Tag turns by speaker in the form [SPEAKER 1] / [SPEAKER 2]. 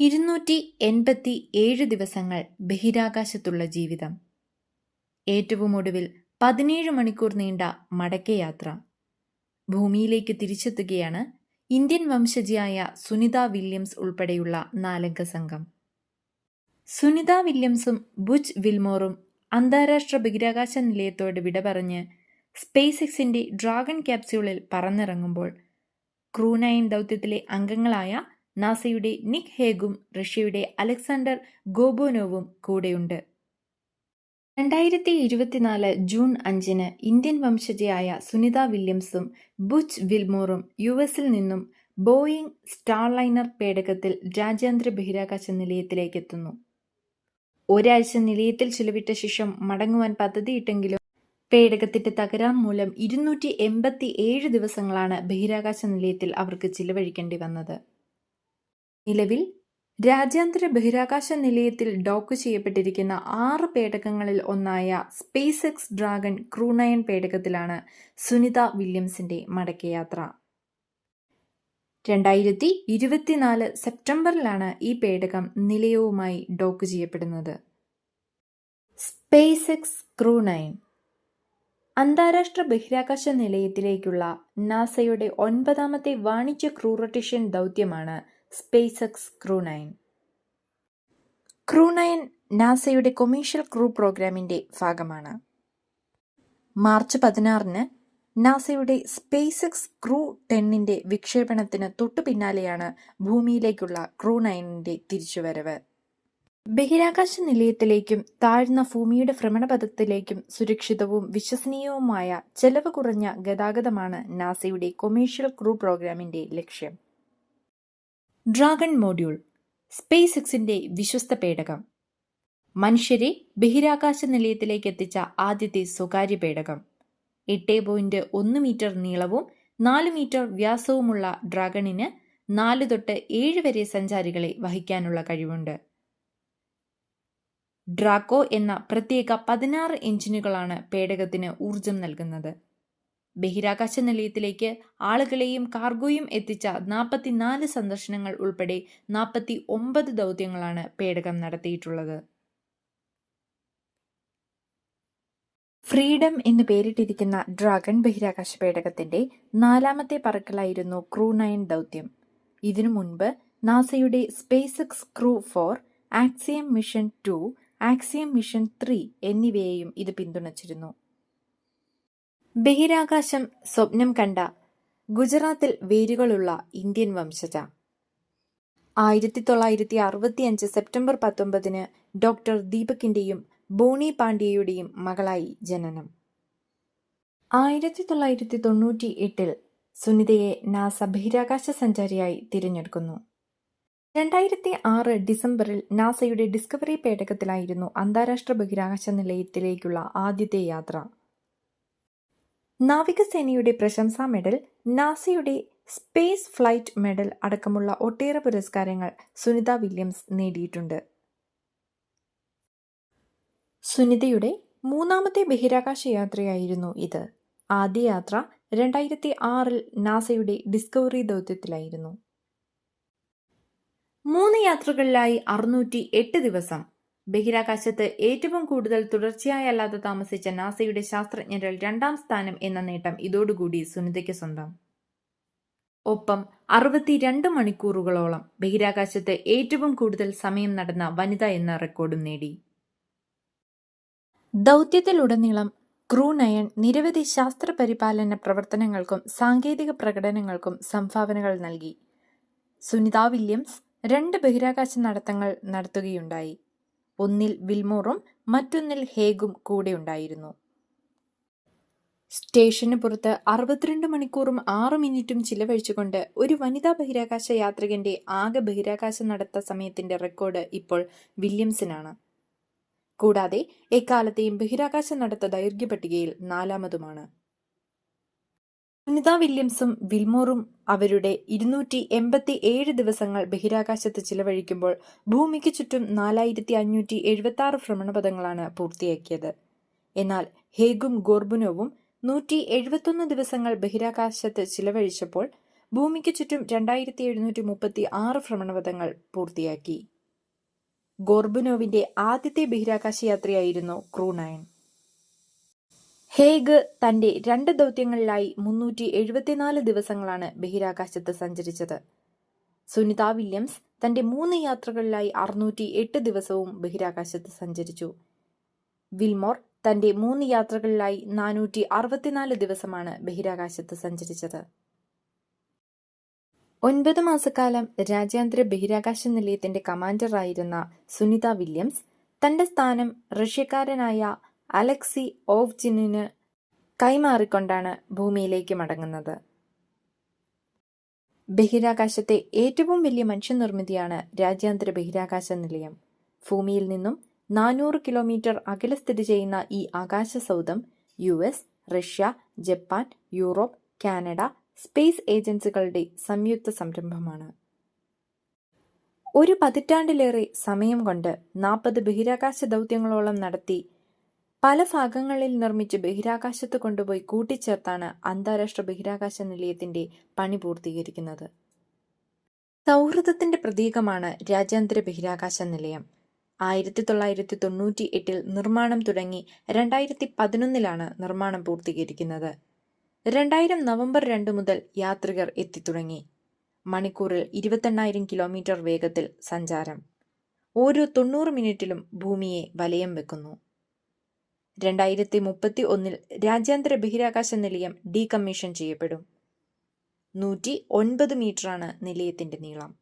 [SPEAKER 1] 287 ദിവസങ്ങൾ ബഹിരാകാശത്തുള്ള ജീവിതം. ഏറ്റവും ഒടുവിൽ 17 മണിക്കൂർ നീണ്ട മടക്കയാത്ര. ഭൂമിയിലേക്ക് തിരിച്ചെത്തുകയാണ് ഇന്ത്യൻ വംശജയായ സുനിത വില്യംസ് ഉൾപ്പെടെയുള്ള 4 അംഗ സംഘം. സുനിത വില്യംസും ബുച്ച് വിൽമോറും അന്താരാഷ്ട്ര ബഹിരാകാശ നിലയത്തോട് വിട പറഞ്ഞ് സ്പേസ് എക്സിന്റെ ഡ്രാഗൺ ക്യാപ്സ്യൂളിൽ പറന്നിറങ്ങുമ്പോൾ ക്രൂ 9 ദൗത്യത്തിലെ അംഗങ്ങളായ നാസയുടെ നിക് ഹേഗും റഷ്യയുടെ അലക്സാണ്ടർ ഗോബോനോവും കൂടെയുണ്ട്. 2024 ജൂൺ 5 ഇന്ത്യൻ വംശജയായ സുനിത വില്യംസും ബുച്ച് വിൽമോറും US-ൽ നിന്നും ബോയിങ് സ്റ്റാർലൈനർ പേടകത്തിൽ രാജ്യാന്തര ബഹിരാകാശ നിലയത്തിലേക്ക് എത്തുന്നു. ഒരാഴ്ച നിലയത്തിൽ ചിലവിട്ട ശേഷം മടങ്ങുവാൻ പദ്ധതിയിട്ടെങ്കിലും പേടകത്തിന്റെ തകരാർ മൂലം 287 ദിവസങ്ങളാണ് ബഹിരാകാശ നിലയത്തിൽ അവർക്ക് ചിലവഴിക്കേണ്ടി വന്നത്. നിലവിൽ രാജ്യാന്തര ബഹിരാകാശ നിലയത്തിൽ ഡോക്ക് ചെയ്യപ്പെട്ടിരിക്കുന്ന 6 പേടകങ്ങളിൽ ഒന്നായ സ്പേസ് എക്സ് ഡ്രാഗൺ ക്രൂ 9 പേടകത്തിലാണ് സുനിത വില്യംസിന്റെ മടക്കയാത്ര. 2024 സെപ്റ്റംബറിലാണ് ഈ പേടകം നിലയവുമായി ഡോക്ക് ചെയ്യപ്പെടുന്നത്. സ്പേസ് എക്സ് ക്രൂ 9 അന്താരാഷ്ട്ര ബഹിരാകാശ നിലയത്തിലേക്കുള്ള നാസയുടെ 9ാമത്തെ വാണിജ്യ ക്രൂ റൊട്ടേഷൻ ദൗത്യമാണ് സ്പേസ് എക്സ് ക്രൂ 9. ക്രൂ 9 നാസയുടെ കൊമേഴ്ഷ്യൽ ക്രൂ പ്രോഗ്രാമിന്റെ ഭാഗമാണ്. മാർച്ച് 16 നാസയുടെ സ്പേസ് എക്സ് ക്രൂ 10ന്റെ വിക്ഷേപണത്തിന് തൊട്ടു പിന്നാലെയാണ് ഭൂമിയിലേക്കുള്ള ക്രൂ 9ന്റെ തിരിച്ചുവരവ്. ബഹിരാകാശ നിലയത്തിലേക്കും താഴ്ന്ന ഭൂമിയുടെ ഭ്രമണപഥത്തിലേക്കും സുരക്ഷിതവും വിശ്വസനീയവുമായ ചെലവ് കുറഞ്ഞ ഗതാഗതമാണ് നാസയുടെ കൊമേഴ്ഷ്യൽ ക്രൂ പ്രോഗ്രാമിന്റെ ലക്ഷ്യം. ഡ്രാഗൺ മോഡ്യൂൾ സ്പേസ് എക്സിന്റെ വിശ്വസ്ത പേടകം. മനുഷ്യരെ ബഹിരാകാശ നിലയത്തിലേക്ക് എത്തിച്ച ആദ്യത്തെ സ്വകാര്യ പേടകം. 8.1 മീറ്റർ നീളവും 4 മീറ്റർ വ്യാസവുമുള്ള ഡ്രാഗണിന് 4 തൊട്ട് 7 വരെ സഞ്ചാരികളെ വഹിക്കാനുള്ള കഴിവുണ്ട്. ഡ്രാക്കോ എന്ന പ്രത്യേക 16 എഞ്ചിനുകളാണ് പേടകത്തിന് ഊർജം നൽകുന്നത്. ബഹിരാകാശ നിലയത്തിലേക്ക് ആളുകളെയും കാർഗോയും എത്തിച്ച 44 സന്ദർശനങ്ങൾ ഉൾപ്പെടെ 49 ദൗത്യങ്ങളാണ് പേടകം നടത്തിയിട്ടുള്ളത്. ഫ്രീഡം എന്ന് പേരിട്ടിരിക്കുന്ന ഡ്രാഗൺ ബഹിരാകാശ പേടകത്തിന്റെ 4ാമത്തെ പറക്കലായിരുന്നു ക്രൂ 9 ദൗത്യം. ഇതിനു മുൻപ് നാസയുടെ SpaceX crew 4, axiom mission 2, axiom mission 3 എന്നിവയെയും ഇത് പിന്തുണച്ചിരുന്നു. ബഹിരാകാശം സ്വപ്നം കണ്ട ഗുജറാത്തിൽ വേരുകളുള്ള ഇന്ത്യൻ വംശജ. 1965 സെപ്റ്റംബർ 19 ഡോക്ടർ ദീപകിന്റെയും ബോണി പാണ്ഡ്യയുടെയും മകളായി ജനനം. 1998 സുനിതയെ നാസ ബഹിരാകാശ സഞ്ചാരിയായി തിരഞ്ഞെടുക്കുന്നു. 2006 ഡിസംബറിൽ നാസയുടെ ഡിസ്കവറി പേടകത്തിലായിരുന്നു അന്താരാഷ്ട്ര ബഹിരാകാശ നിലയത്തിലേക്കുള്ള ആദ്യത്തെ യാത്ര. നാവികസേനയുടെ പ്രശംസാ മെഡൽ, നാസയുടെ സ്പേസ് ഫ്ലൈറ്റ് മെഡൽ അടക്കമുള്ള ഒട്ടേറെ പുരസ്കാരങ്ങൾ സുനിത വില്യംസ് നേടിയിട്ടുണ്ട്. സുനിതയുടെ 3ാമത്തെ ബഹിരാകാശ യാത്രയായിരുന്നു ഇത്. ആദ്യ യാത്ര 2006 നാസയുടെ ഡിസ്കവറി ദൗത്യത്തിലായിരുന്നു. 3 യാത്രകളിലായി 608 ദിവസം. ബഹിരാകാശത്ത് ഏറ്റവും കൂടുതൽ തുടർച്ചയായല്ലാതെ താമസിച്ച നാസയുടെ ശാസ്ത്രജ്ഞരിൽ 2ാം സ്ഥാനം എന്ന നേട്ടം ഇതോടുകൂടി സുനിതയ്ക്ക് സ്വന്തം. ഒപ്പം 62 മണിക്കൂറുകളോളം ബഹിരാകാശത്ത് ഏറ്റവും കൂടുതൽ സമയം നടന്ന വനിത എന്ന റെക്കോർഡും നേടി. ദൗത്യത്തിലുടനീളം ക്രൂ 9 നിരവധി ശാസ്ത്ര പരിപാലന പ്രവർത്തനങ്ങൾക്കും സാങ്കേതിക പ്രകടനങ്ങൾക്കും സംഭാവനകൾ നൽകി. സുനിത വില്യംസ് 2 ബഹിരാകാശ നടത്തങ്ങൾ നടത്തുകയുണ്ടായി. ഒന്നിൽ വിൽമോറും മറ്റൊന്നിൽ ഹേഗും കൂടെയുണ്ടായിരുന്നു. സ്റ്റേഷന് പുറത്ത് 62 മണിക്കൂറും 6 മിനിറ്റും ചിലവഴിച്ചുകൊണ്ട് ഒരു വനിതാ ബഹിരാകാശ യാത്രികന്റെ ആകെ ബഹിരാകാശ നടത്ത സമയത്തിന്റെ റെക്കോർഡ് ഇപ്പോൾ വില്യംസിനാണ്. കൂടാതെ എക്കാലത്തെയും ബഹിരാകാശ നടത്ത ദൈർഘ്യ പട്ടികയിൽ 4ാമതുമാണ്. സുനിത വില്യംസും വിൽമോറും അവരുടെ 287 ദിവസങ്ങൾ ബഹിരാകാശത്ത് ചിലവഴിക്കുമ്പോൾ ഭൂമിക്ക് ചുറ്റും 4576 ഭ്രമണപഥങ്ങളാണ് പൂർത്തിയാക്കിയത്. എന്നാൽ ഹേഗും ഗോർബുനോവും 171 ദിവസങ്ങൾ ബഹിരാകാശത്ത് ചിലവഴിച്ചപ്പോൾ ഭൂമിക്ക് ചുറ്റും 2736 ഭ്രമണപഥങ്ങൾ പൂർത്തിയാക്കി. ഗോർബുനോവിന്റെ ആദ്യത്തെ ബഹിരാകാശ യാത്രയായിരുന്നു ക്രൂ 9. ഹേഗ് തന്റെ 2 ദൗത്യങ്ങളിലായി 374 ദിവസങ്ങളാണ് ബഹിരാകാശത്ത് സഞ്ചരിച്ചത്. സുനിത വില്യംസ് തന്റെ 3 യാത്രകളിലായി 608 ദിവസവും ബഹിരാകാശത്ത് സഞ്ചരിച്ചു. വിൽമോർ തന്റെ 3 യാത്രകളിലായി 464 ദിവസമാണ് ബഹിരാകാശത്ത് സഞ്ചരിച്ചത്. 9 മാസക്കാലം രാജ്യാന്തര ബഹിരാകാശ നിലയത്തിന്റെ കമാൻഡറായിരുന്ന സുനിത വില്യംസ് തന്റെ സ്ഥാനം റഷ്യക്കാരനായ അലക്സി ഓവ്ചിനിന് കൈമാറിക്കൊണ്ടാണ് ഭൂമിയിലേക്ക് മടങ്ങുന്നത്. ബഹിരാകാശത്തെ ഏറ്റവും വലിയ മനുഷ്യനിർമ്മിതിയാണ് രാജ്യാന്തര ബഹിരാകാശ നിലയം. ഭൂമിയിൽ നിന്നും 400 കിലോമീറ്റർ അകലെ സ്ഥിതി ചെയ്യുന്ന ഈ ആകാശസൗധം US, Russia, Japan, Europe, Canada space ഏജൻസികളുടെ സംയുക്ത സംരംഭമാണ്. ഒരു പതിറ്റാണ്ടിലേറെ സമയം കൊണ്ട് 40 ബഹിരാകാശ ദൗത്യങ്ങളോളം നടത്തി പല ഭാഗങ്ങളിൽ നിർമ്മിച്ച് ബഹിരാകാശത്ത് കൊണ്ടുപോയി കൂട്ടിച്ചേർത്താണ് അന്താരാഷ്ട്ര ബഹിരാകാശ നിലയത്തിന്റെ പണി പൂർത്തീകരിക്കുന്നത്. സൗഹൃദത്തിന്റെ പ്രതീകമാണ് രാജ്യാന്തര ബഹിരാകാശ നിലയം. 1998 നിർമ്മാണം തുടങ്ങി 2011 നിർമ്മാണം പൂർത്തീകരിക്കുന്നത്. 2000 നവംബർ 2 മുതൽ യാത്രികർ എത്തിത്തുടങ്ങി. മണിക്കൂറിൽ 28,000 കിലോമീറ്റർ വേഗത്തിൽ സഞ്ചാരം. ഓരോ 90 മിനിറ്റിലും ഭൂമിയെ വലയം വെക്കുന്നു. 2031 രാജ്യാന്തര ബഹിരാകാശ നിലയം ഡീകമ്മീഷൻ ചെയ്യപ്പെടും. 109 മീറ്ററാണ് നിലയത്തിന്റെ നീളം.